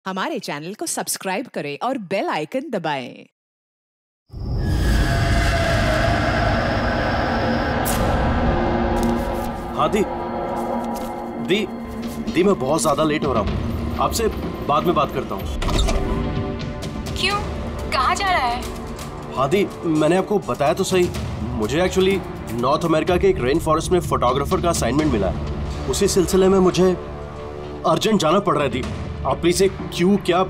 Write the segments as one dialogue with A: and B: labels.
A: हमारे चैनल को सब्सक्राइब करें और बेल आइकन दबाएं।
B: हाँ दी मैं बहुत ज्यादा लेट हो रहा हूँ, आपसे बाद में बात करता हूँ।
C: क्यों? कहाँ जा रहा है?
B: हाँ दी, मैंने आपको बताया तो सही, मुझे एक्चुअली नॉर्थ अमेरिका के एक रेन फॉरेस्ट में फोटोग्राफर का असाइनमेंट मिला है। उसी सिलसिले में मुझे अर्जेंट जाना पड़ रहा है दी। आप प्लीज से क्यों क्या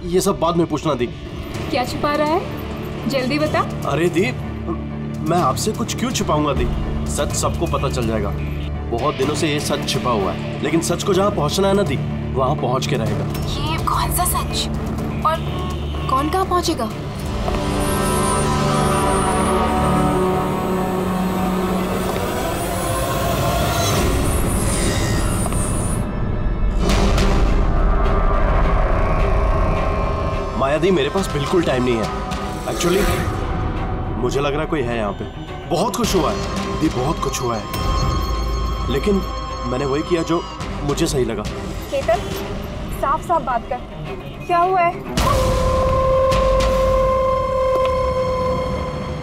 B: ये सब बाद में पूछना दी।
C: क्या छुपा रहा है? जल्दी बता।
B: अरे दी, मैं आपसे कुछ क्यों छुपाऊंगा दी, सच सबको पता चल जाएगा। बहुत दिनों से ये सच छिपा हुआ है, लेकिन सच को जहाँ पहुँचना है ना दी, वहाँ पहुँच के रहेगा।
C: ये कौन सा सच? और कौन कहाँ पहुँचेगा?
B: माया दी, मेरे पास बिल्कुल टाइम नहीं है। एक्चुअली मुझे लग रहा है कोई है यहाँ पे। बहुत कुछ हुआ है दी, बहुत कुछ हुआ है, लेकिन मैंने वही किया जो मुझे सही लगा।
C: केतन, साफ साफ बात कर, क्या हुआ है?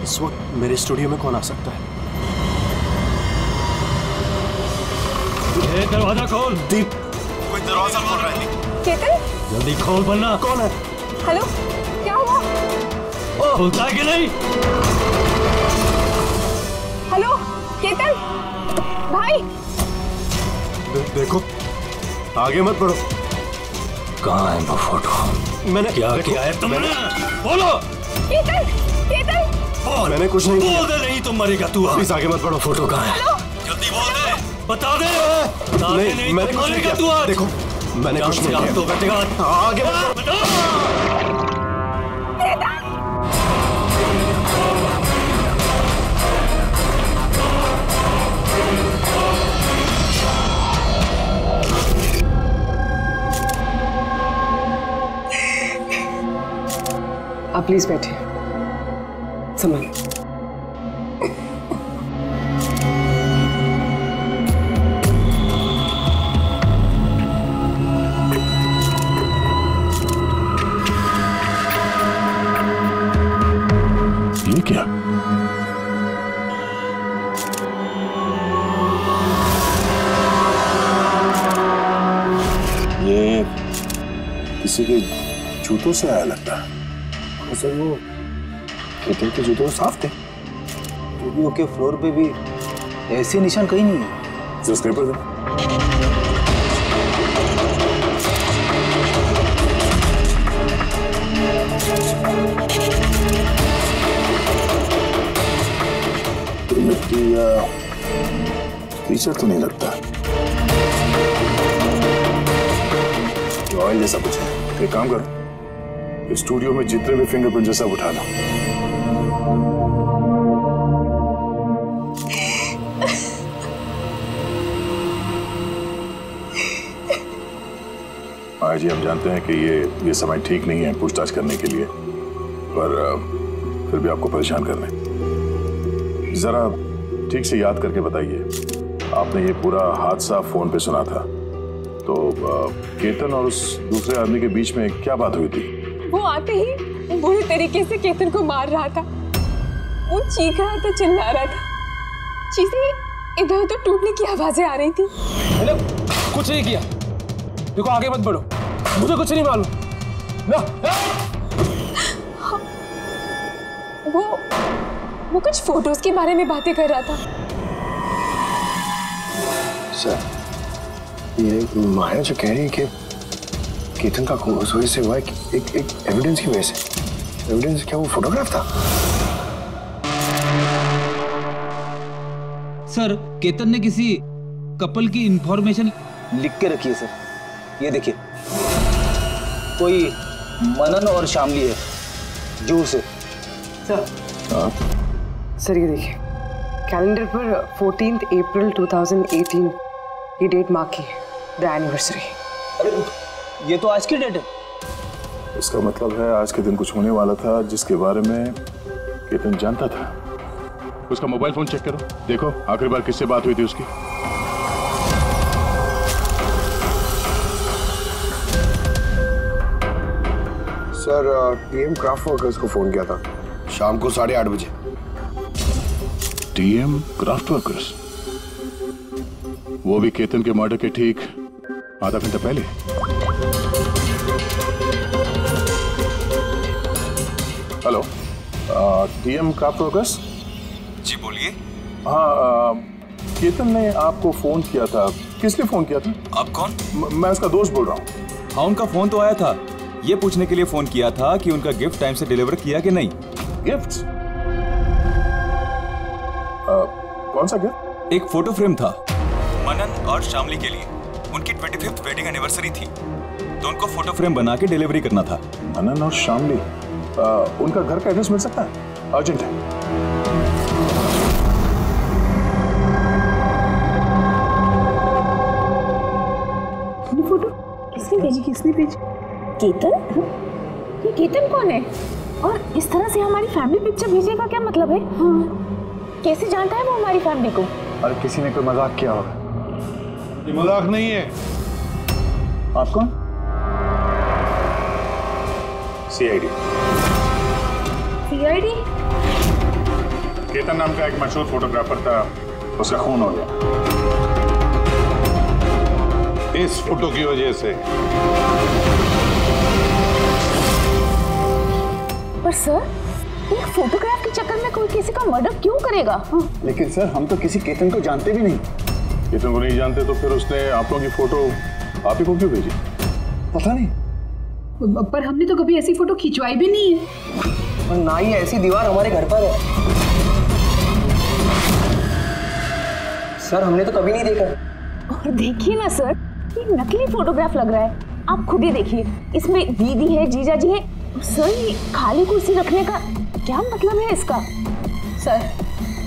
B: इस वक्त मेरे स्टूडियो में कौन आ सकता है?
D: दरवाजा खोल।
B: दीप, कोई दरवाजा खोल रहा है। दीप,
C: केतन,
D: जल्दी खोल वरना।
B: कौन है?
C: हेलो, क्या हुआ?
D: खुलता है कि नहीं?
C: हेलो केतन, भाई।
B: देखो, आगे मत बढ़ो।
D: कहाँ है वो फोटो?
B: मैंने
D: क्या किया है तुमने? बोलो।
C: केतन, केतन,
D: बोल।
B: मैंने कुछ नहीं किया।
D: बोल दे, नहीं तो मरेगा तू।
B: प्लीज आगे मत बढ़ो।
D: फोटो कहाँ है? जल्दी बोल दे, बता दे।
B: नहीं, मैंने कुछ नहीं किया। देखो, मैंने कुछ नहीं किया।
D: तो बैठेगा।
B: आगे मत बढ़ो।
E: आप प्लीज बैठे। संभाल।
D: ये क्या?
F: ये किसी के जूतों से आया लगता है। सर वो केतन के जूते साफ थे,
G: स्टूडियो के फ्लोर पे भी ऐसे निशान कहीं नहीं है।
F: जो स्क्रेपर थे। तो मिट्टी या कीचड़ तो नहीं लगता, ऑयल जैसा कुछ है। एक काम करो, स्टूडियो में जितने भी फिंगरप्रिंट सब उठा लो। आज जी हम जानते हैं कि ये समय ठीक नहीं है पूछताछ करने के लिए, पर फिर भी आपको परेशान कर रहे हैं। जरा ठीक से याद करके बताइए, आपने ये पूरा हादसा फोन पे सुना था, तो केतन और उस दूसरे आदमी के बीच में क्या बात हुई थी?
C: वो आते ही बुरी तरीके से केतन को मार रहा था। वो चीख रहा था, चिल्ला रहा था, चीजें इधर उधर टूटने की आवाजें आ रही थी।
H: मैंने कुछ नहीं किया। देखो, आगे मत बढ़ो, मुझे कुछ नहीं मालूम ना।
C: वो कुछ फोटोज के बारे में बातें कर रहा था।
F: सर, ये माया जो कह रही है कि केतन का उस वजह से हुआ है, एक एविडेंस की वजह से। एविडेंस क्या? वो फोटोग्राफ था?
I: सर, केतन ने किसी कपल की इंफॉर्मेशन
G: लिख के रखी है सर, ये देखिए। कोई मनन और शामली है, जूर से।
E: सर ये देखिए, कैलेंडर पर 14 अप्रैल 2018 ये डेट मार्क की है, द एनिवर्सरी।
G: अरे ये तो आज की डेट है।
F: इसका मतलब है आज के दिन कुछ होने वाला था जिसके बारे में केतन जानता था। उसका मोबाइल फोन चेक करो, देखो आखिरी बार किससे बात हुई थी उसकी।
J: सर टीएम क्राफ्ट वर्कर्स को फोन किया था शाम को 8:30 बजे।
F: TM craft workers? वो भी केतन के मर्डर के ठीक आधा घंटा पहले। Hello, TM craft workers?
K: जी बोलिए।
F: हाँ, केतन ने आपको फोन किया था। किस लिए फोन किया था?
K: आप कौन?
F: मैं उसका दोस्त बोल रहा हूँ।
K: हाँ, उनका फोन तो आया था। ये पूछने के लिए फोन किया था कि उनका गिफ्ट टाइम से डिलीवर किया कि नहीं।
F: गिफ्ट? कौन सा गिफ्ट?
K: एक फोटो फ्रेम था मनन और शामली के लिए। उनकी 25th वेडिंग एनिवर्सरी थी, तो उनको फोटो फ्रेम बना के डिलीवरी करना था।
F: मनन और शामली, उनका घर का एड्रेस मिल सकता है? अर्जेंट है।
C: फोटो किसने भेजी? केतन? ये केतन कौन है? और इस तरह से हमारी फैमिली पिक्चर भेजेगा, क्या मतलब है? कैसे जानता है वो हमारी फैमिली को?
J: अरे किसी ने कोई मजाक किया होगा।
F: ये मजाक नहीं है। आप कौन? सीआईडी।
C: सीआईडी?
F: केतन नाम का एक मशहूर फोटोग्राफर था, उसका खून हो गया इस फोटो की वजह से।
C: पर सर, एक फोटोग्राफ के चक्कर में कोई किसी का मर्डर क्यों करेगा?
J: लेकिन सर, हम तो किसी केतन को जानते भी नहीं।
F: केतन को नहीं जानते तो फिर उसने आप लोगों की फोटो आप ही को क्यों भेजी?
J: पता नहीं।
L: पर हमने तो कभी ऐसी फोटो खिंचवाई भी नहीं है।
G: और ना ही ऐसी दीवार हमारे घर पर है। सर, हमने तो कभी नहीं देखा।
C: और देखिए ना सर, ये नकली फोटोग्राफ लग रहा है। आप खुद ही देखिए, इसमें दीदी है, जीजा जी है। सर, ये खाली कुर्सी रखने का क्या मतलब है इसका?
L: सर,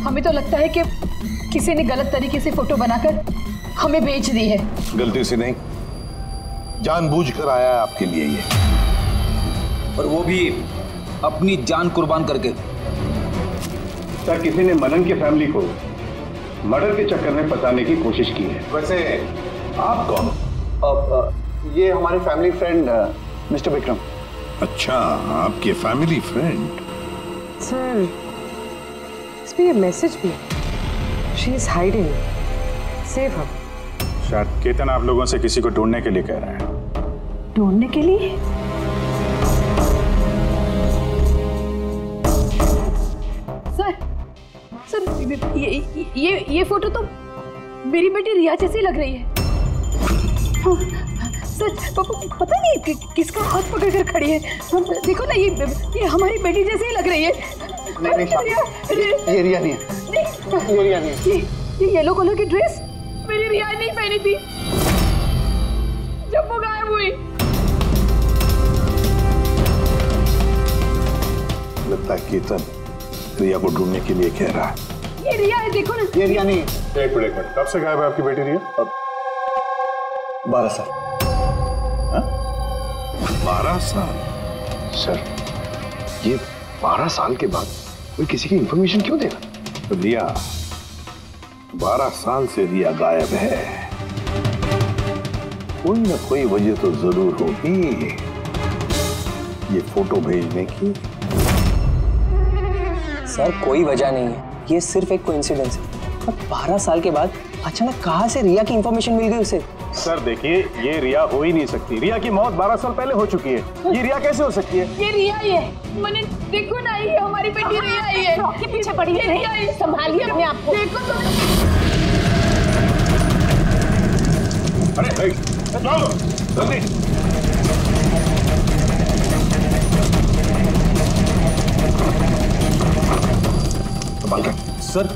L: हमें तो लगता है कि किसी ने गलत तरीके से फोटो बनाकर हमें बेच दी है।
F: गलती से नहीं, जानबूझकर आया है आपके लिए ये।
G: और वो भी अपनी जान कुर्बान करके।
J: सर, किसी ने मनन की फैमिली को मर्डर के चक्कर में फंसाने की कोशिश की है।
F: वैसे आप कौन?
J: ये हमारे फैमिली फ्रेंड मिस्टर विक्रम।
F: अच्छा, आपके फैमिली फ्रेंड।
E: सर, इसमें ये मैसेज भी है। She is hiding, save her.
F: शायद केतन आप लोगों से किसी को ढूंढने के लिए कह रहा है।
L: ढूंढने के लिए? सर, ये फोटो तो मेरी बेटी रिया जैसी लग रही है। सर, पता नहीं किसका हाथ पकड़ कर खड़ी है। देखो ना, ये हमारी बेटी जैसी ही लग रही है।
J: ये रिया नहीं है। ये रिया नहीं है।
L: ये येलो कलर की ड्रेस मेरी रिया नहीं पहनी थी जब वो गायब हुई।
F: लगता है केतन रिया को ढूंढने के लिए कह रहा है।
L: ये रिया है, देखो ना।
J: ये रिया नहीं है।
F: एक मिनट, कब से गायब है आपकी बेटी रिया?
J: 12 साल।
F: 12 साल?
J: सर, ये 12 साल के बाद कोई किसी की इंफॉर्मेशन क्यों देगा?
F: रिया, 12 साल से रिया गायब है। कोई ना कोई वजह तो जरूर होगी ये फोटो भेजने की।
G: सर, कोई वजह नहीं है, ये सिर्फ एक कोइंसिडेंस है। और 12 साल के बाद अचानक कहां से रिया की इंफॉर्मेशन मिल गई उसे?
B: सर देखिए, ये रिया हो ही नहीं सकती। रिया की मौत 12 साल पहले हो चुकी है। ये रिया कैसे हो सकती है?
L: ये रिया ही है। मैंने देखो ना, ये हमारी बेटी रिया ही है।
C: के पीछे पड़ी है रिया ही। संभालिए अपने आप को।
L: देखो तो।
F: अरे चलो जल्दी।
G: सर,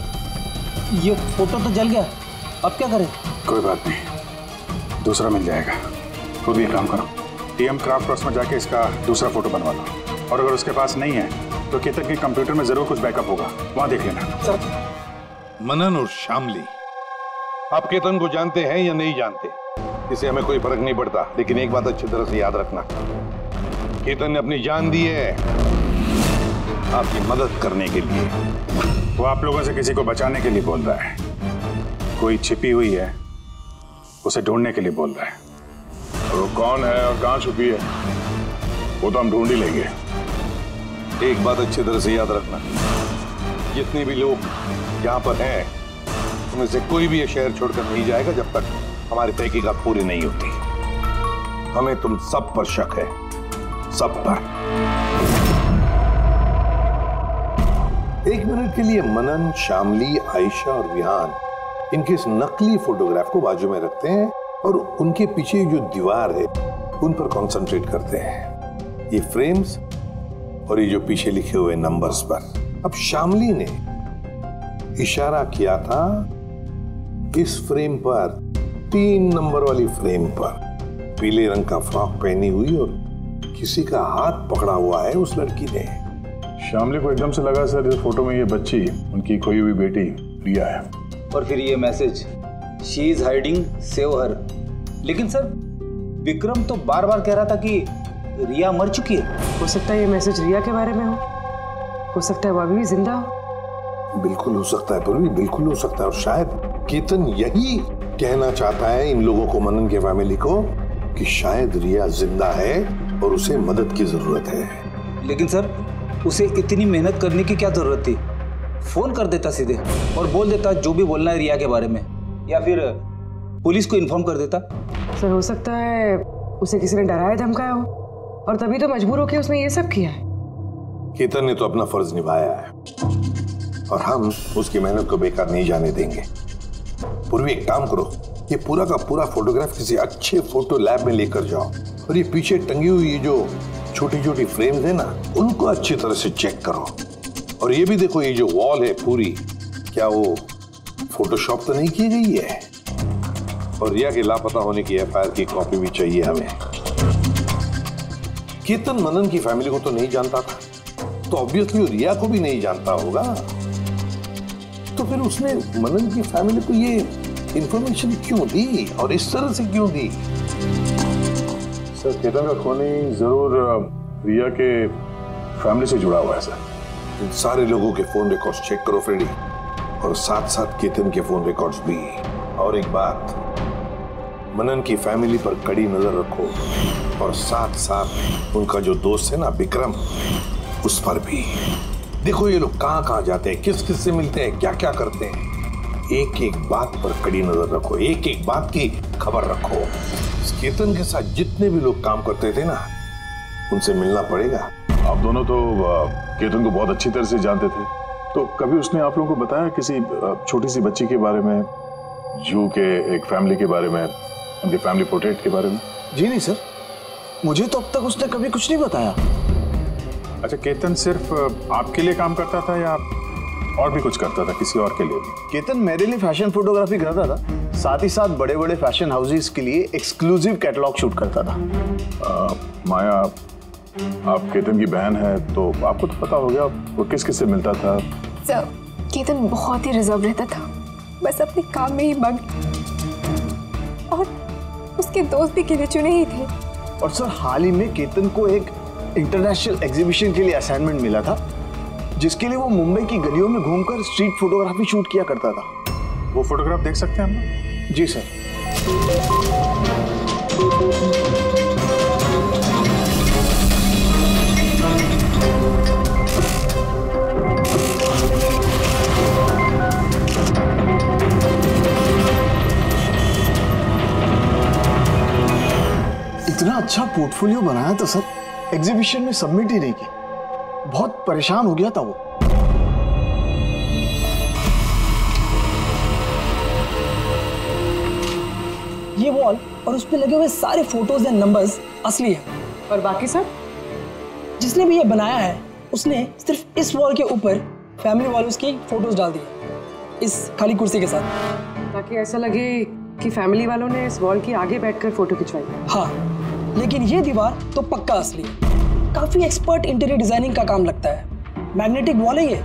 G: ये फोटो तो जल गया, अब क्या करें?
F: कोई बात नहीं, दूसरा मिल जाएगा। खुद भी काम करो, टीएम क्राफ्ट वर्क्स में जाके इसका दूसरा फोटो बनवा लो। और अगर उसके पास नहीं है तो केतन के कंप्यूटर में जरूर कुछ बैकअप होगा, वहां देख लेना।
G: सर,
M: मनन और शामली, आप केतन को जानते हैं या नहीं जानते, इससे हमें कोई फर्क नहीं पड़ता। लेकिन एक बात अच्छी तरह से याद रखना, केतन ने अपनी जान दी है आपकी मदद करने के लिए।
F: वो आप लोगों से किसी को बचाने के लिए बोल रहा है। कोई छिपी हुई है, उसे ढूंढने के लिए बोल रहा है।
M: और वो कौन है और कहां छुपी है? वो तो हम ढूंढ ही लेंगे। एक बात अच्छी तरह से याद रखना, जितने भी लोग यहाँ पर हैं उनमें से कोई भी ये शहर छोड़कर नहीं जाएगा जब तक हमारी तहकीकात पूरी नहीं होती। हमें तुम सब पर शक है, सब पर। एक मिनट के लिए मनन, शामली, आयशा और विहान इनके इस नकली फोटोग्राफ को बाजू में रखते हैं और उनके पीछे जो दीवार है उन पर कंसंट्रेट करते हैं, ये फ्रेम्स और ये जो पीछे लिखे हुए नंबर्स पर। अब शामली ने इशारा किया था इस फ्रेम पर, 3 नंबर वाली फ्रेम पर, पीले रंग का फ्रॉक पहनी हुई और किसी का हाथ पकड़ा हुआ है उस लड़की ने।
F: शामली को एकदम से लगा सर इस फोटो में ये बच्ची उनकी खोई हुई बेटी रिया है।
G: और फिर ये message, she is hiding, save her. लेकिन सर विक्रम तो बार बार कह रहा था कि रिया मर चुकी है।
E: हो सकता है ये मैसेज रिया के बारे में हो सकता है वो अभी भी जिंदा हो।
M: बिल्कुल हो सकता है पूर्वी, बिल्कुल हो सकता है। और शायद केतन यही कहना चाहता है इन लोगों को, मनन के फैमिली को, कि शायद रिया जिंदा है और उसे मदद की जरूरत है।
G: लेकिन सर उसे इतनी मेहनत करने की क्या जरूरत थी? फोन कर देता सीधे और बोल देता जो भी बोलना है रिया के बारे में, या फिर पुलिस को इन्फॉर्म कर देता।
E: सर हो सकता है उसे किसी ने डराया धमकाया हो और तभी तो मजबूर होकर उसने ये सब किया है।
M: केतन ने तो अपना फर्ज निभाया है और हम उसकी मेहनत को बेकार नहीं जाने देंगे। पूर्वी एक काम करो, ये पूरा का पूरा फोटोग्राफ किसी अच्छे फोटो लैब में लेकर जाओ और ये पीछे टंगी हुई ये जो छोटी छोटी फ्रेम्स है ना, उनको अच्छी तरह से चेक करो। और ये भी देखो, ये जो वॉल है पूरी, क्या वो फोटोशॉप तो नहीं की गई है? और रिया के लापता होने की एफआईआर की कॉपी भी चाहिए हमें। केतन मनन की फैमिली को तो नहीं जानता था, तो ऑब्वियसली रिया को भी नहीं जानता होगा। तो फिर उसने मनन की फैमिली को ये इंफॉर्मेशन क्यों दी और इस तरह से क्यों दी?
F: सर केतन का खूनी जरूर रिया के फैमिली से जुड़ा हुआ है सर।
M: इन सारे लोगों के फोन रिकॉर्ड्स चेक करो फ्रेडी, और साथ साथ केतन के फोन रिकॉर्ड्स भी। और एक बात, मनन की फैमिली पर कड़ी नजर रखो और साथ साथ उनका जो दोस्त है ना विक्रम, उस पर भी देखो ये लोग कहां कहां जाते हैं, किस किस से मिलते हैं, क्या क्या करते हैं। एक एक बात पर कड़ी नजर रखो, एक एक बात की खबर रखो। केतन के साथ जितने भी लोग काम करते थे ना, उनसे मिलना पड़ेगा।
F: आप दोनों तो केतन को बहुत अच्छी तरह से जानते थे, तो कभी उसने आप लोगों को बताया किसी छोटी सी बच्ची के बारे में, जू के एक फैमिली के बारे में, उनके फैमिली पोर्ट्रेट के बारे में?
N: जी नहीं सर, मुझे तो अब तक उसने कभी कुछ नहीं बताया।
F: अच्छा, केतन सिर्फ आपके लिए काम करता था या और भी कुछ करता था किसी और के लिए भी?
N: केतन मेरे लिए फैशन फोटोग्राफी करता था, साथ ही साथ बड़े बड़े फैशन हाउसेस के लिए एक्सक्लूसिव कैटलॉग शूट करता था।
F: माया, आप केतन की बहन है तो आपको तो पता होगा वो किस किस से मिलता था।
C: सर केतन बहुत ही रिजर्व रहता था, बस अपने काम में ही मग्न, और उसके दोस्त भी गिने चुने ही थे।
N: और सर हाल ही में केतन को एक इंटरनेशनल एग्जीबिशन के लिए असाइनमेंट मिला था, जिसके लिए वो मुंबई की गलियों में घूमकर स्ट्रीट फोटोग्राफी शूट किया करता था।
F: वो फोटोग्राफ देख सकते हैं हम?
N: जी सर। इतना अच्छा पोर्टफोलियो बनाया था सर, एग्जीबिशन में सबमिट ही नहीं की। बहुत परेशान हो गया था वो।
O: ये वॉल और उस पे लगे हुए सारे फोटोज एंड नंबर्स असली है।
E: और बाकी सब?
O: जिसने भी ये बनाया है उसने सिर्फ इस वॉल के ऊपर फैमिली वालों की फोटोज डाल दी इस खाली कुर्सी के साथ,
E: ताकि ऐसा लगे कि फैमिली वालों ने इस वॉल के आगे बैठकर फोटो खिंचवाई।
O: हाँ, लेकिन ये दीवार तो पक्का असली है। काफी एक्सपर्ट इंटीरियर डिजाइनिंग का काम लगता है। मैग्नेटिक वॉल है ये,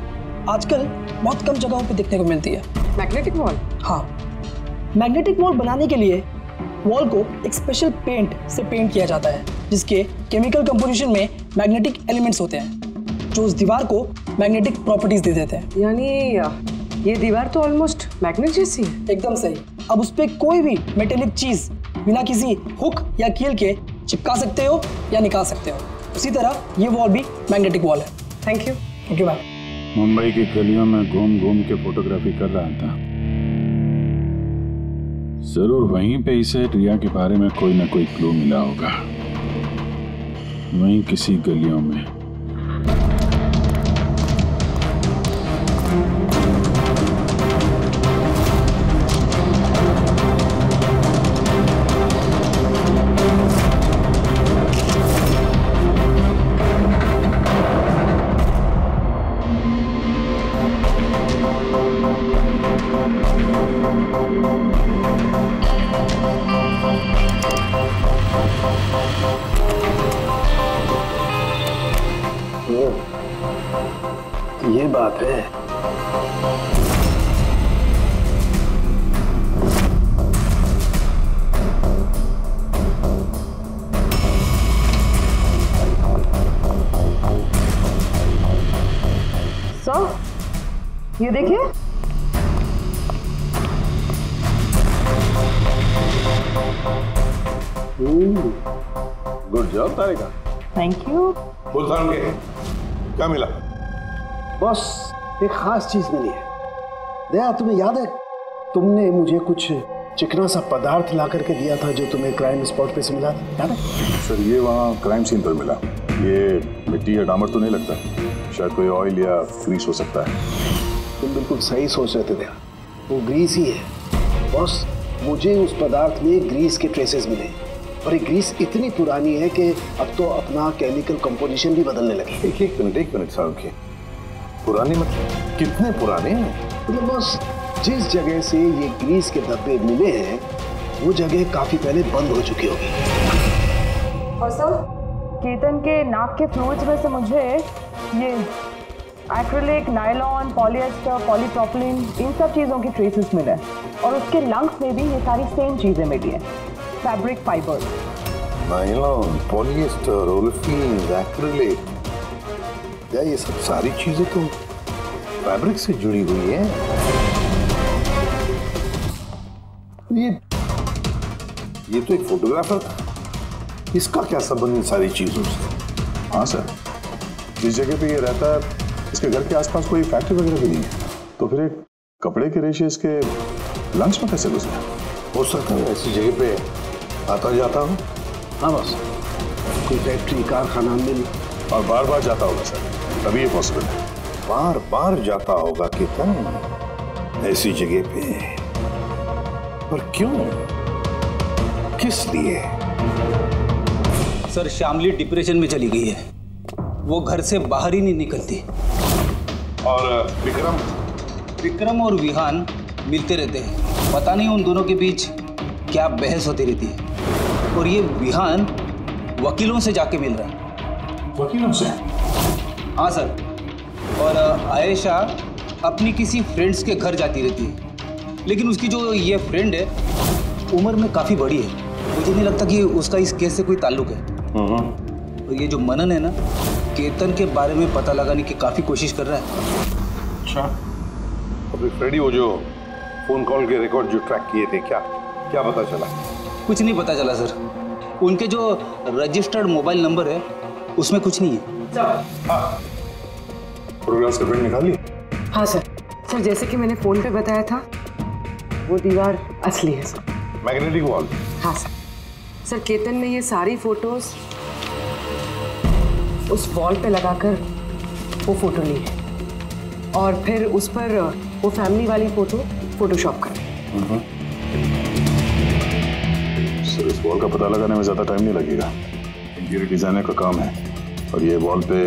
O: आजकल बहुत कम जगहों पे देखने को मिलती है।
E: Magnetic wall?
O: हाँ, मैग्नेटिक वॉल बनाने के लिए वॉल को एक स्पेशल पेंट से पेंट किया जाता है, जिसके केमिकल कंपोजिशन में मैग्नेटिक एलिमेंट्स होते हैं जो उस दीवार को मैग्नेटिक प्रॉपर्टीज दे देते हैं।
E: यानी ये दीवार तो ऑलमोस्ट मैग्नेट जैसी है।
O: एकदम सही। अब उस पे कोई भी मेटेलिक चीज बिना किसी हुक या कील के चिपका सकते हो या निकाल सकते हो। उसी तरह ये वॉल भी मैग्नेटिक वॉल है।
E: Thank you.
O: Okay bye.
M: Mumbai की गलियों में घूम घूम के फोटोग्राफी कर रहा था। जरूर वहीं पे इसे रिया के बारे में कोई ना कोई क्लू मिला होगा, वहीं किसी गलियों में।
N: ये बात है।
E: सर, ये देखिए।
M: Good job Tarika.
E: Thank you.
M: बुल्तान के क्या मिला?
N: बॉस, एक खास चीज मिली है। दया, तुम्हें याद है तुमने मुझे कुछ चिकना सा पदार्थ ला करके दिया था जो तुम्हें क्राइम स्पॉट पे से मिला था, याद है?
F: सर ये वहाँ क्राइम सीन पर मिला। ये मिट्टी या डामर तो नहीं लगता, शायद कोई ऑयल या ग्रीस हो सकता है।
N: तुम बिल्कुल सही सोच रहे थे दया, वो ग्रीस ही है। बॉस, मुझे उस पदार्थ में ग्रीस के ट्रेसेस मिले और ये ग्रीस इतनी पुरानी है कि अब तो अपना केमिकल कंपोजिशन भी बदलने लगी।
M: एक मिनट साहब के पुरानी मतलब कितने पुराने हैं?
N: मतलब बॉस, जिस जगह से ये ग्रीस के धब्बे मिले हैं वो जगह काफी पहले बंद हो चुकी होगी।
E: और सर, केतन के नाक के फ्लूइड्स में से मुझे ये एक्रिलिक, नायलॉन, पॉलिएस्टर, पॉलीप्रोपिलीन, इन सब चीज़ों की ट्रेसेस मिले और उसके लंग्स में भी ये सारी सेम चीज़ें मिली हैं, fabric fibres.
M: Nylon, polyester, olefin, acrylic, क्या ये सब सारी चीजें तो फैब्रिक से जुड़ी हुई हैं? ये तो एक फोटोग्राफर था, इसका क्या संबंध इन सारी चीजों से?
F: हाँ सर, जिस जगह पे ये रहता है इसके घर के आसपास कोई फैक्ट्री वगैरह भी नहीं है, तो फिर एक कपड़े के रेशे इसके लंच में कैसे घुस गया?
M: हो सकता है ऐसी जगह पे आता जाता हूँ।
N: हाँ बस, कोई फैक्ट्री, कारखाना मिल
F: और बार बार जाता होगा सर, तभी ये पॉसिबल है।
M: बार बार जाता होगा केतन ऐसी जगह पे, पर क्यों, किस लिए?
G: सर, श्यामली डिप्रेशन में चली गई है, वो घर से बाहर ही नहीं निकलती।
M: और
G: विक्रम और विहान मिलते रहते हैं, पता नहीं उन दोनों के बीच क्या बहस होती रहती है। और ये विहान वकीलों से जाके मिल रहा है।
F: वकीलों से?
G: हाँ सर, और आयशा अपनी किसी फ्रेंड्स के घर जाती रहती है, लेकिन उसकी जो ये फ्रेंड है उम्र में काफ़ी बड़ी है, मुझे नहीं लगता कि उसका इस केस से कोई ताल्लुक है। और ये जो मनन है ना, केतन के बारे में पता लगाने की काफ़ी कोशिश कर रहा है।
M: अच्छा, अभी फ्रेडी वो जो फोन कॉल के रिकॉर्ड जो ट्रैक किए थे, क्या पता चला?
G: कुछ नहीं पता चला सर, उनके जो रजिस्टर्ड मोबाइल नंबर है उसमें कुछ नहीं है।
F: फोटोग्राफ्स का प्रिंट निकाल ली?
E: हाँ सर, जैसे कि मैंने फोन पे बताया था, वो दीवार असली है सर।
M: Magnetic wall?
E: हाँ सर, केतन ने ये सारी फोटोज उस वॉल पे लगाकर वो फोटो ली है और फिर उस पर वो फैमिली वाली फोटो फोटोशॉप कर दी।
F: सर, इस वॉल का पता लगाने में ज्यादा टाइम नहीं लगेगा, इंटीरियर डिजाइनर का काम है और ये वॉल पे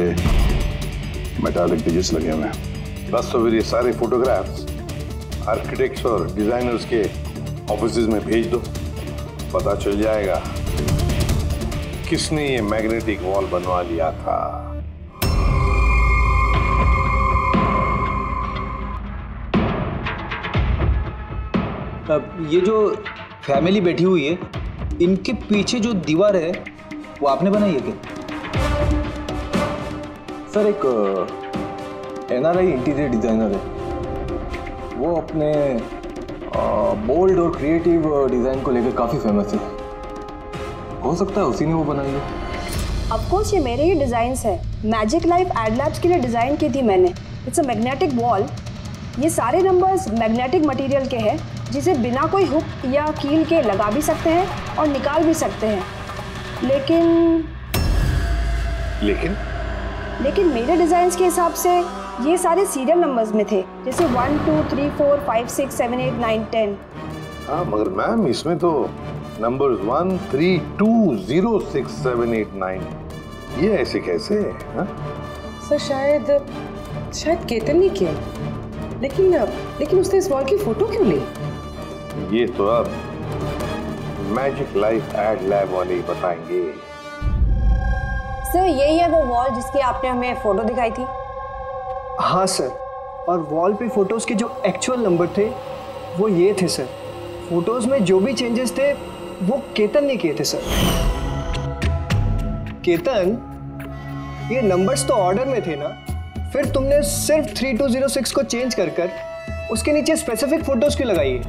F: मेटालिक डिजिट्स लगे हुए हैं।
M: बस तो फिर ये सारे फोटोग्राफ्स आर्किटेक्ट्स और डिजाइनर्स के ऑफिसेज में भेज दो, पता चल जाएगा किसने ये मैग्नेटिक वॉल बनवा लिया था।
G: अब ये जो फैमिली बैठी हुई है, इनके पीछे जो दीवार है वो आपने बनाई है क्या?
P: सर, एक एनआरआई इंटीरियर डिजाइनर है, वो अपने बोल्ड और क्रिएटिव डिजाइन को लेकर काफी फेमस है। हो सकता है उसी ने वो बनाई है।
L: ऑफ कोर्स ये मेरे ही डिज़ाइंस है। मैजिक लाइफ एड लैब्स के लिए डिज़ाइन की थी मैंने। It's a magnetic wall. ये सारे नंबर्स मैग्नेटिक मटेरियल के हैं जिसे बिना कोई हुक या कील के लगा भी सकते हैं और निकाल भी सकते हैं। लेकिन मेरे डिज़ाइंस के हिसाब से ये सारे सीरियल नंबर्स में थे, जैसे 1 2 3 4 5 6 7 8 9 10।
M: हाँ मगर मैम इसमें तो नंबर्स 1 3 2 0 6 7 8 9 ये ऐसे कैसे है?
E: सर शायद केतन ने किया, लेकिन उसने इस वॉल की फोटो क्यों ली?
M: ये तो अब मैजिक लाइफ एड लैब वाले ही बताएंगे।
L: सर यही है वो वॉल जिसकी आपने हमें फोटो दिखाई थी?
O: हाँ सर, और वॉल पे फोटोज के जो एक्चुअल नंबर थे वो ये थे सर। फोटोज में जो भी चेंजेस थे वो केतन ने किए थे सर। केतन, ये नंबर्स तो ऑर्डर में थे ना, फिर तुमने सिर्फ 3206 को चेंज कर उसके नीचे स्पेसिफिक फोटोज क्यों लगाई है?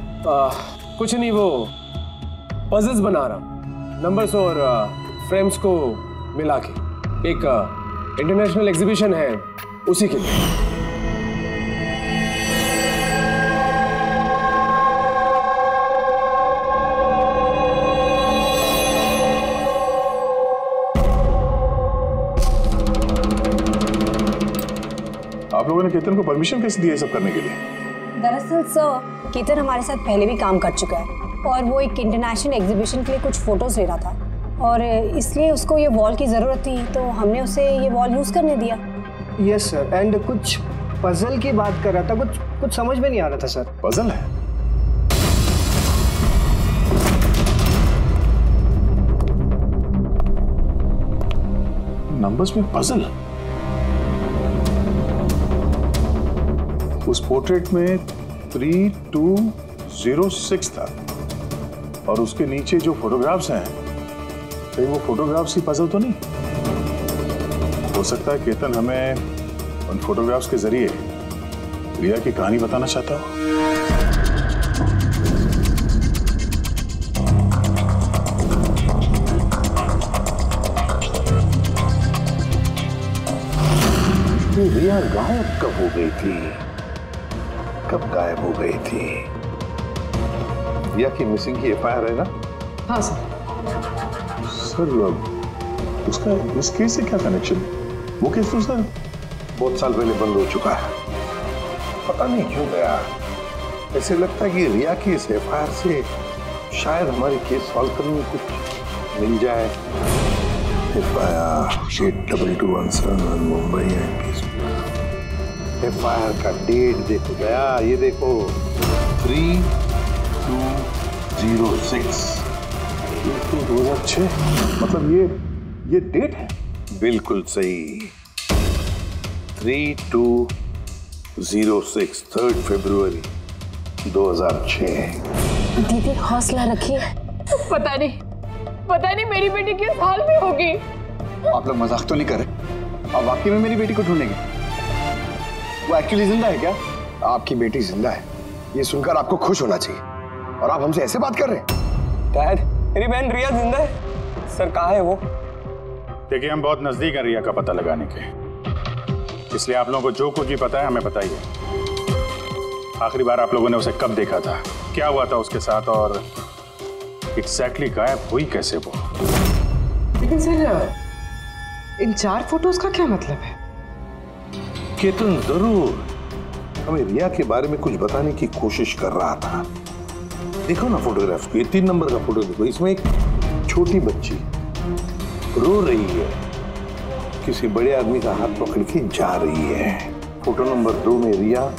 H: कुछ नहीं, वो पजल्स बना रहा, नंबर्स और फ्रेम्स को मिला के एक इंटरनेशनल एग्जीबिशन है उसी के लिए।
F: आप लोगों ने केतन को परमिशन कैसे दी है सब करने के लिए?
L: दरअसल सर, केतन हमारे साथ पहले भी काम कर चुका है और वो एक इंटरनेशनल एग्जीबिशन के लिए कुछ फोटोज ले रहा था और इसलिए उसको ये वॉल की ज़रूरत थी, तो हमने उसे ये वॉल यूज़ करने दिया।
O: यस सर, एंड कुछ पजल की बात कर रहा था, कुछ समझ में नहीं आ रहा था सर।
F: पजल है? नंबर्स में पजल? उस पोर्ट्रेट में 3206 था और उसके नीचे जो फोटोग्राफ्स हैं, कहीं वो फोटोग्राफ्स ही पजल तो नहीं? हो सकता है केतन हमें उन फोटोग्राफ्स के जरिए रिया की कहानी बताना चाहता हो।
M: रिया गायब कब हो गई थी? कब गायब हो गई थी? रिया की मिसिंग की एफआईआर है ना?
E: हाँ सर।
F: उसका इस केस से क्या कनेक्शन? वो केस तो सर
M: बहुत साल पहले बंद हो चुका है, पता नहीं क्यों गया। ऐसे लगता है कि रिया की इस एफआईआर से शायद हमारी केस सॉल्व करने में कुछ मिल जाए। एफआईआर 8221 मुंबई एफआईआर का डेट देखो गया, ये देखो 3206
F: 2006, मतलब ये डेट है?
M: बिल्कुल सही, 3206 3 फरवरी 2006।
C: दीदी हौसला रखिए।
L: पता नहीं मेरी बेटी किस हाल में होगी।
N: आप लोग मजाक तो नहीं कर रहे? आप वाकई में मेरी बेटी को ढूंढेंगे? वो एक्चुअली जिंदा है क्या? आपकी बेटी जिंदा है, ये सुनकर आपको खुश होना चाहिए, और आप हमसे ऐसे बात कर रहे हैं?
O: डैड, मेरी बहन रिया जिंदा है। सर कहाँ है वो?
J: देखिए हम बहुत नजदीक हैं रिया का पता लगाने के, इसलिए आप लोगों को जो कुछ भी पता है हमें बताइए। आखिरी बार आप लोगों ने उसे कब देखा था, क्या हुआ था उसके साथ, और एग्जैक्टली गायब हुई कैसे वो?
E: लेकिन सर इन 4 फोटोज का क्या मतलब है?
M: केतन जरूर हमें रिया के बारे में कुछ बताने की कोशिश कर रहा था। देखो ना फोटोग्राफ को, ये 3 नंबर का फोटो देखो, इसमें एक छोटी बच्ची रो रही है, किसी बड़े आदमी का हाथ पकड़ के जा रही है। फोटो नंबर 2 में रिया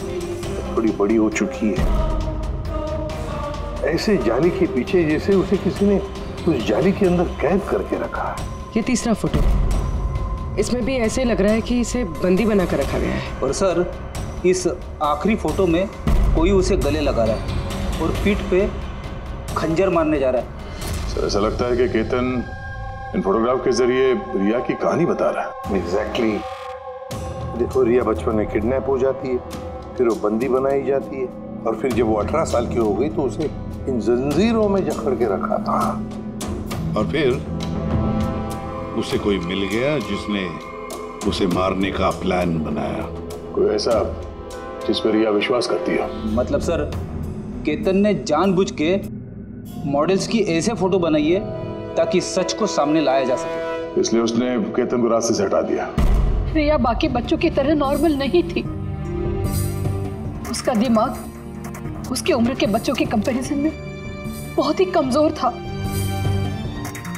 M: थोड़ी बड़ी हो चुकी है, ऐसे जाली के पीछे जैसे उसे किसी ने उस जाली के अंदर कैद करके रखा है।
E: ये तीसरा फोटो, इसमें भी ऐसे लग रहा है कि इसे बंदी बना कर रखा गया है।
G: और सर इस आखिरी फोटो में कोई उसे गले लगा रहा है और पीठ पे खंजर मारने जा रहा है।
F: सर ऐसा लगता है कि केतन इन फोटोग्राफ के जरिए रिया की कहानी बता रहा है।
M: एग्जैक्टली। देखो रिया बचपन में किडनैप हो जाती है, फिर वो बंदी बनाई जाती है, और फिर जब वो 18 साल की हो गई तो उसे इन जंजीरों में जकड़ के रखा था, और फिर उसे कोई मिल गया जिसने उसे मारने का प्लान बनाया।
F: कोई ऐसा जिस पर रिया विश्वास करती है?
G: मतलब सर, केतन ने जानबूझ के मॉडल्स की ऐसे फोटो बनाई है ताकि सच को सामने लाया जा सके।
F: इसलिए उसने केतन को रास्ते से हटा दिया।
C: रिया बाकी बच्चों की तरह नॉर्मल नहीं थी। उसका दिमाग उसकी उम्र के बच्चों के कंपैरिजन में बहुत ही कमजोर था,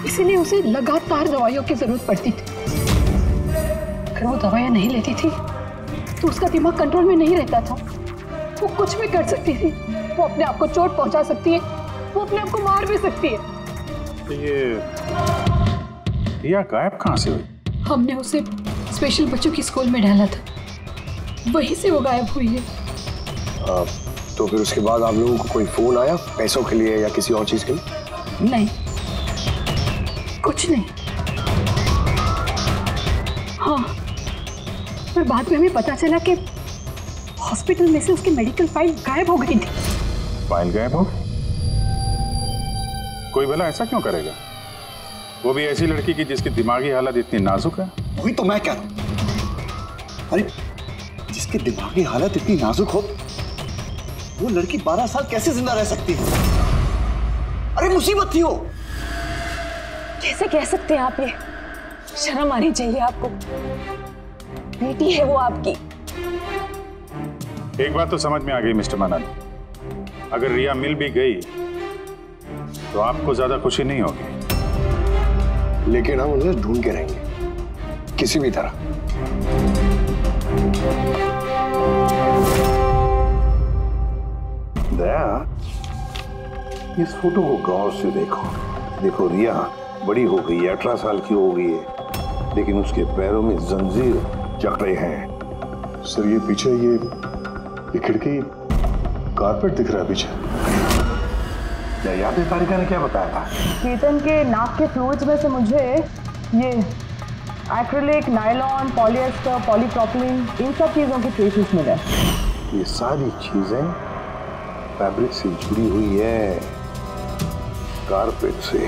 C: इसीलिए उसे लगातार दवाइयों की जरूरत पड़ती थी। अगर वो दवाइयां नहीं लेती थी तो उसका दिमाग कंट्रोल में नहीं रहता था। वो कुछ भी कर सकती थी, वो अपने आप को चोट पहुंचा सकती है, वो अपने आप को मार भी सकती है।
J: तो ये रिया गायब कहाँ से हुई?
C: हमने उसे स्पेशल बच्चों की स्कूल में डाला था, वहीं से वो गायब हुई है।
N: तो फिर उसके बाद आप लोगों को कोई फोन आया पैसों के लिए या किसी और चीज के लिए?
C: नहीं, कुछ नहीं। हाँ, पर बाद में हमें पता चला कि हॉस्पिटल में से उसकी मेडिकल फाइल गायब हो गई थी।
J: फाइल गायब हो गई? कोई भला ऐसा क्यों करेगा? वो भी ऐसी लड़की की जिसकी दिमागी हालत इतनी नाजुक है।
N: वही तो मैं कह रहा हूं। अरे जिसकी दिमागी हालत इतनी नाजुक हो, वो लड़की 12 साल कैसे जिंदा रह सकती है? अरे मुसीबत थी वो।
L: कैसे कह सकते हैं आप ये? शर्म आनी चाहिए आपको। बेटी है वो आपकी।
J: एक बात तो समझ में आ गई मिस्टर मनन, अगर रिया मिल भी गई तो आपको ज्यादा खुशी नहीं होगी।
N: लेकिन हम उन्हें ढूंढ के रहेंगे किसी भी तरह।
M: दया, इस फोटो को गौर से देखो। देखो रिया बड़ी हो गई है, 18 साल की हो गई है, लेकिन उसके पैरों में जंजीर जकड़े हैं।
F: सर ये पीछे ये खिड़की कारपेट दिख रहा है पीछे।
M: याद है तारिका ने क्या बताया था?
E: केतन के नाक के फ्लूइड्स में से मुझे ये एक्रिलिक, नायलॉन, पॉलिएस्टर, पॉलीप्रोपिलीन, इन सब चीजों की ट्रेसेस मिले।
M: ये सारी चीजें फैब्रिक से जुड़ी हुई है, कारपेट से।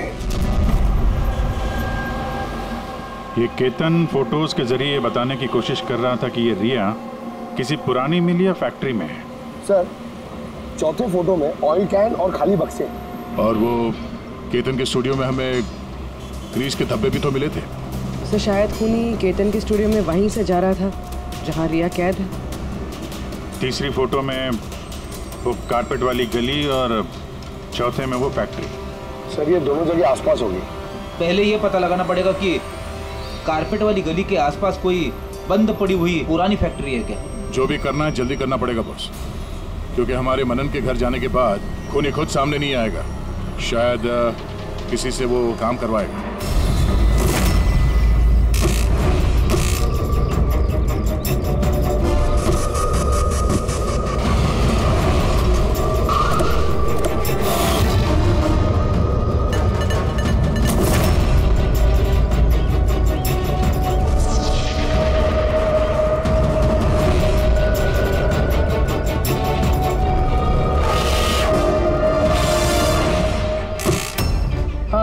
J: ये केतन फोटोज के जरिए बताने की कोशिश कर रहा था कि ये रिया किसी पुरानी मिल या फैक्ट्री में है।
N: सर, चौथे फोटो में ऑयल कैन और खाली बक्से।
F: और वो केतन के स्टूडियो में हमें ग्रीस के धब्बे भी तो मिले थे।
Q: तो शायद खूनी केतन के स्टूडियो में वहीं से जा रहा था जहां रिया कैद है।
J: तीसरी फोटो में वो कारपेट वाली गली और चौथे में वो फैक्ट्री।
N: सर ये दोनों जगह आसपास होगी।
G: पहले ये पता लगाना पड़ेगा कि कारपेट वाली गली के आसपास कोई बंद पड़ी हुई पुरानी फैक्ट्री है क्या?
F: जो भी करना है जल्दी करना पड़ेगा बॉस, क्योंकि हमारे मनन के घर जाने के बाद खूनी खुद सामने नहीं आएगा। शायद किसी से वो काम करवाएगा।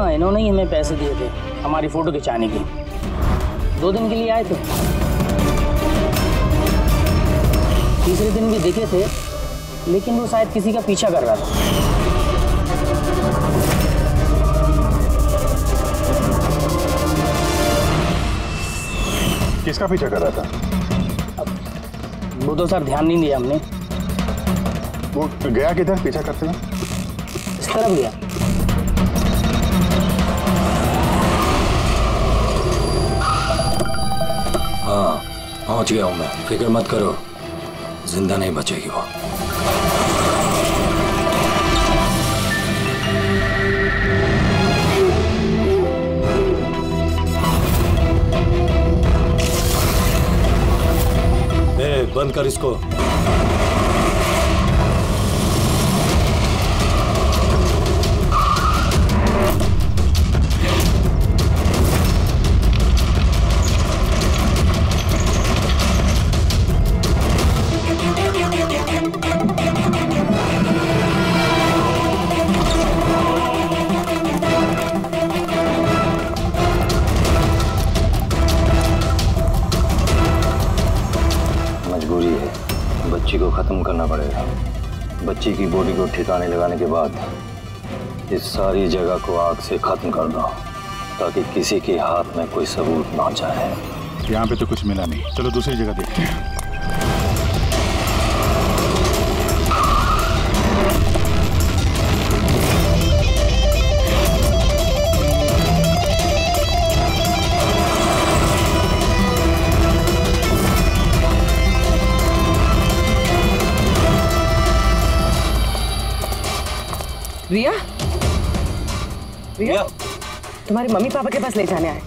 O: इन्होंने ही हमें पैसे दिए थे हमारी फोटो खिंचाने के। 2 दिन के लिए आए थे, तीसरे दिन भी दिखे थे, लेकिन वो शायद किसी का पीछा कर रहा था।
J: किसका पीछा कर रहा था?
O: वो तो सर ध्यान नहीं दिया हमने।
J: वो गया किधर पीछा करते हुए?
O: इस तरफ गया।
R: हाँ, पहुंच गया हूं मैं, फिक्र मत करो, जिंदा नहीं बचेगी वो। बंद कर इसको। बच्ची को खत्म करना पड़ेगा। बच्ची की बॉडी को ठिकाने लगाने के बाद इस सारी जगह को आग से खत्म कर दो, ताकि किसी के हाथ में कोई सबूत ना जाए।
J: यहाँ पे तो कुछ मिला नहीं, चलो दूसरी जगह देखते हैं।
Q: रिया, रिया, तुम्हारे मम्मी पापा के पास ले जाने आए।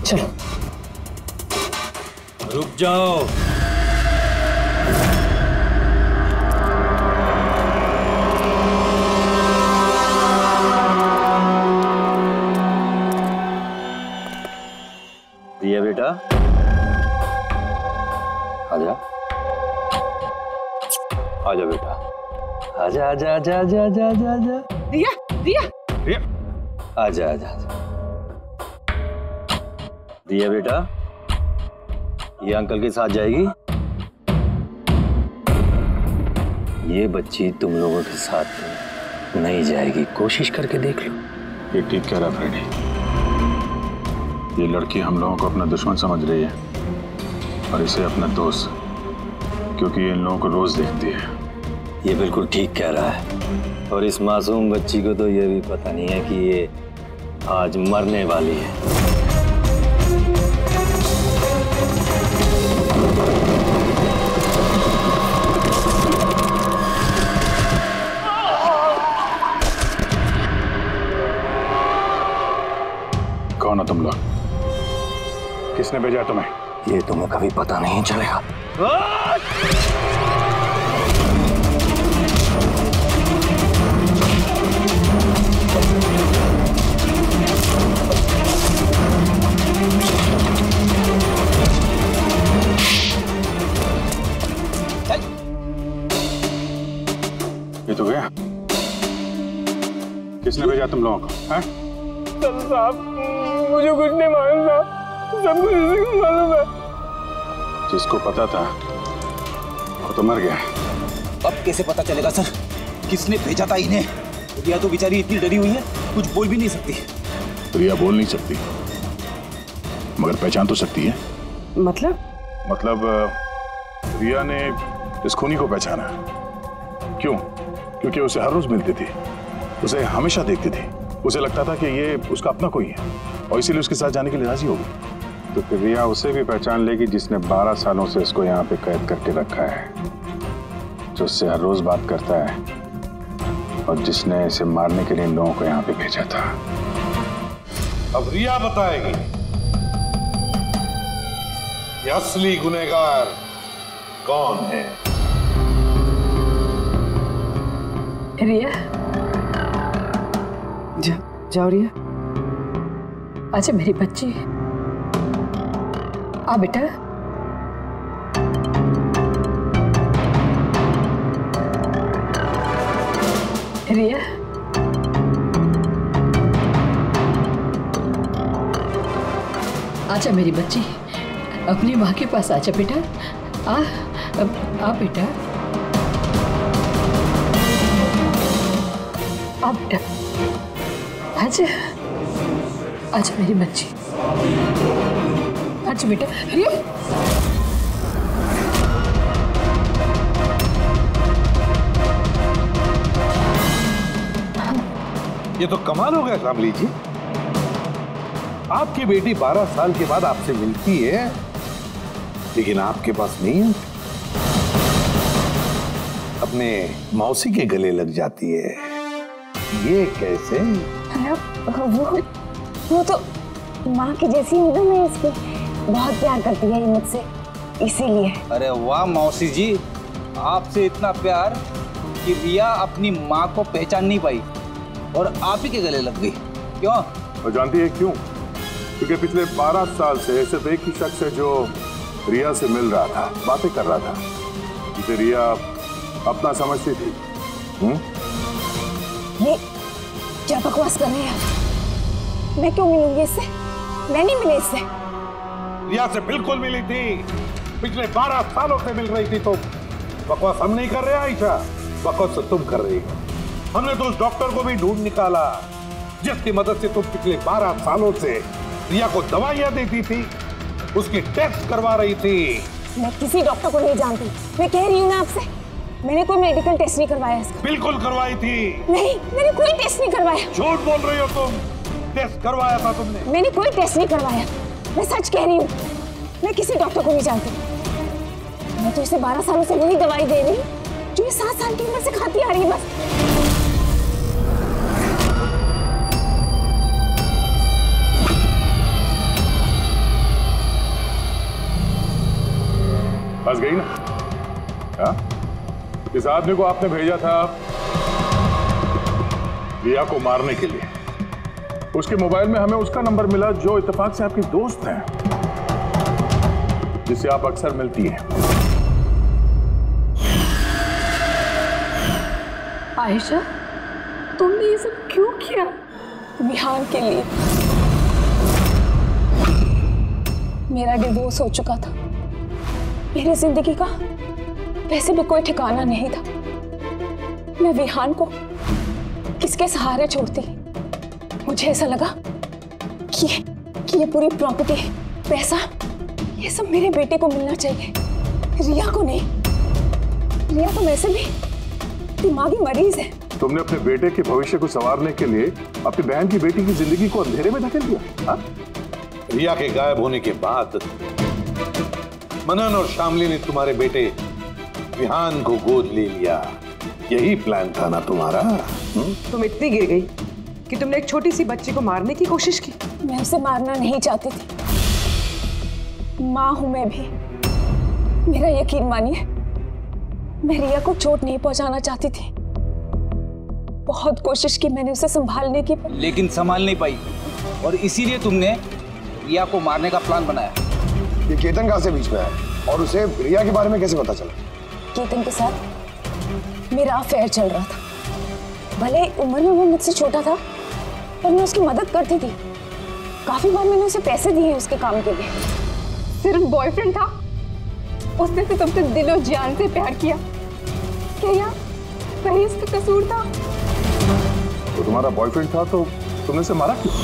Q: चलो।
R: रुक जाओ। रिया बेटा, आजा। आजा बेटा, आजा आजा आजा आजा आजा आजा आजा।
Q: रिया, रिया,
J: रिया,
R: आजा आजा आजा। रिया बेटा, ये अंकल के साथ जाएगी। ये बच्ची तुम लोगों के साथ नहीं जाएगी, कोशिश करके देख लो।
J: ये ठीक कह रहा फ्रेडी। ये लड़की हम लोगों को अपना दुश्मन समझ रही है और इसे अपना दोस्त, क्योंकि ये इन लोगों को रोज देखती है।
R: ये बिल्कुल ठीक कह रहा है। और इस मासूम बच्ची को तो ये भी पता नहीं है कि ये आज मरने वाली है।
J: कौन हो तुम लोग? किसने भेजा तुम्हें?
R: ये तुम्हें कभी पता नहीं चलेगा।
J: ये तो गया। किसने भेजा तुम लोगों को? हैं?
H: साहब, मुझे कुछ नहीं मालूम साहब, सब कुछ इसी को मालूम है।
J: जिसको पता था वो तो मर गया।
G: अब कैसे पता चलेगा सर किसने भेजा था इन्हें? रिया तो बेचारी इतनी डरी हुई है, कुछ बोल भी नहीं सकती।
F: रिया बोल नहीं सकती, मगर पहचान तो सकती है।
E: मतलब
F: रिया ने इस खूनी को पहचाना। क्यों? क्योंकि उसे हर रोज मिलती थी, उसे हमेशा देखती थी, उसे लगता था कि ये उसका अपना कोई है और इसीलिए उसके साथ जाने के लिए राजी हो गई।
J: तो फिर रिया उसे भी पहचान लेगी जिसने 12 सालों से इसको यहाँ पे कैद करके रखा है, जो उससे हर रोज बात करता है और जिसने इसे मारने के लिए इन लोगों को यहाँ पे भेजा था।
M: अब रिया बताएगी कि असली गुनहगार कौन है।
C: रिया,
Q: जाओ रिया।
C: अच्छा मेरी बच्ची, आ बेटा। रिया, आजा मेरी बच्ची, अपनी माँ के पास आजा बेटा। आ बेटा, आ बेटा, आजा, आजा मेरी बच्ची, आजा बेटा। रिया,
M: ये तो कमाल हो गया शामली जी। आपकी बेटी 12 साल के बाद आपसे मिलती है, लेकिन आपके पास नहीं है। अपने मौसी के गले लग जाती है, ये कैसे?
C: वो तो माँ की जैसी हूँ ना मैं इसकी, बहुत प्यार करती है ये मुझसे, इसीलिए।
G: अरे वाह मौसी जी, आपसे इतना प्यार कि रिया अपनी माँ को पहचान नहीं पाई और आप ही के गले लग गई। क्यों?
F: और जानती है क्यों? क्योंकि पिछले 12 साल से सिर्फ एक ही शख्स है जो रिया से मिल रहा था, बातें कर रहा था, जिसे रिया अपना समझती थी।
C: ये क्या बकवास कर रहे हैं? मैं क्यों मिलूंगी इससे? मैं नहीं मिली इससे।
M: रिया से बिल्कुल मिली थी। पिछले 12 सालों से मिल रही थी तुम। बकवास हम नहीं कर रहे आयशा, बकवास तो तुम कर रही हो। हमने तो उस डॉक्टर को भी ढूंढ निकाला जिसकी मदद से तुम पिछले 12 सालों से रिया को दवाइयां देती थी, उसकी टेस्ट करवा रही थी।
C: मैं किसी डॉक्टर को नहीं जानती। मैं कह रही हूँ ना आपसे, मैंने कोई मेडिकल टेस्ट नहीं करवाया इसका।
M: बिल्कुल करवाई थी।
C: नहीं, मैंने कोई टेस्ट नहीं करवाया।
M: झूठ बोल रही हो तुम। टेस्ट करवाया था तुमने।
C: मैंने कोई टेस्ट नहीं करवाया, मैं सच कह रही हूँ। मैं किसी डॉक्टर को नहीं जानती। मैं तो इसे 12 सालों से वही दवाई दे रही हूँ जो ये 7 साल की उम्र से खाती आ रही है बस।
F: फंस गई ना? हाँ? इस आदमी को आपने भेजा था रिया को मारने के लिए। उसके मोबाइल में हमें उसका नंबर मिला जो इत्तेफाक से आपकी दोस्त है, जिससे आप अक्सर मिलती हैं।
C: आयशा, तुमने ये सब क्यों किया? विहान के लिए। मेरा डिवोर्स हो चुका था, मेरी जिंदगी का वैसे भी कोई ठिकाना नहीं था। मैं विहान को किसके सहारे छोड़ती? मुझे ऐसा लगा कि ये पूरी प्रॉपर्टी, पैसा, ये सब मेरे बेटे को मिलना चाहिए, रिया को नहीं। रिया तो वैसे भी दिमागी मरीज है।
F: तुमने अपने बेटे के भविष्य को संवारने के लिए अपनी बहन की बेटी की जिंदगी को अंधेरे में धकेल दिया। हाँ?
M: रिया के गायब होने के बाद मनन और शामली ने तुम्हारे बेटे विहान को गोद ले लिया। यही प्लान था ना तुम्हारा?
Q: तुम इतनी गिर गई कि तुमने एक छोटी सी बच्ची को मारने की कोशिश की।
C: मैं उसे मारना नहीं चाहती थी। माँ हूं मैं भी, मेरा यकीन मानिए। मैं रिया को चोट नहीं पहुंचाना चाहती थी। बहुत कोशिश की मैंने उसे संभालने की,
G: लेकिन संभाल नहीं पाई और इसीलिए तुमने रिया को मारने का प्लान बनाया।
N: ये केतन कहाँ से बीच में है और उसे रिया के बारे में कैसे पता चला?
C: केतन के साथ मेरा अफेयर चल रहा था। भले उम्र में वो मुझसे छोटा था, पर मैं उसकी मदद करती थी। काफी बार मैंने उसे पैसे दिए उसके काम के लिए।
L: सिर्फ बॉयफ्रेंड था, उसने तो तुमसे दिलो जान से प्यार किया। क्या वही उसका कसूर था?
F: तो तुम्हारा बॉयफ्रेंड था तो तुमने उसे मारा क्यों?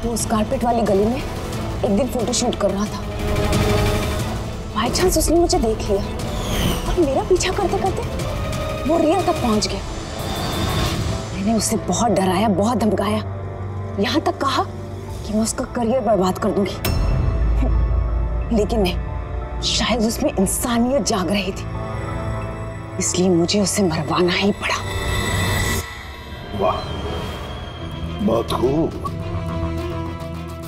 C: वो उस कारपेट वाली गली में एक दिन फोटो शूट कर रहा था। बाय चांस उसने मुझे देख लिया और मेरा पीछा करते करते वो रिया तक पहुंच गया। मैंने उसे बहुत डराया, बहुत धमकाया, यहाँ तक कहा कि मैं उसका करियर बर्बाद कर दूंगी। लेकिन नहीं, शायद उसमें इंसानियत जाग रही थी, इसलिए मुझे उसे मरवाना ही पड़ा।
M: वाह, बहुत खूब।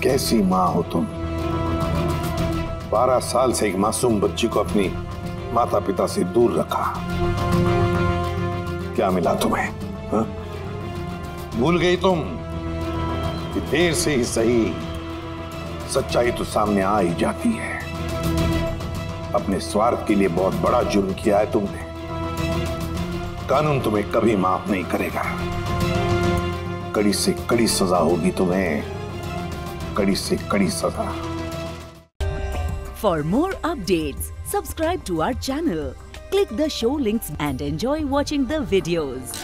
M: कैसी माँ हो तुम। 12 साल से एक मासूम बच्ची को अपनी माता पिता से दूर रखा। क्या मिला तुम्हें? हा? भूल गई तुम कि देर से ही सही सच्चाई तो सामने आ ही जाती है। अपने स्वार्थ के लिए बहुत बड़ा जुर्म किया है तुमने। कानून तुम्हें कभी माफ नहीं करेगा। कड़ी से कड़ी सजा होगी तुम्हें, कड़ी से कड़ी सजा।
A: For more updates, subscribe to our channel, click the show links and enjoy watching the videos.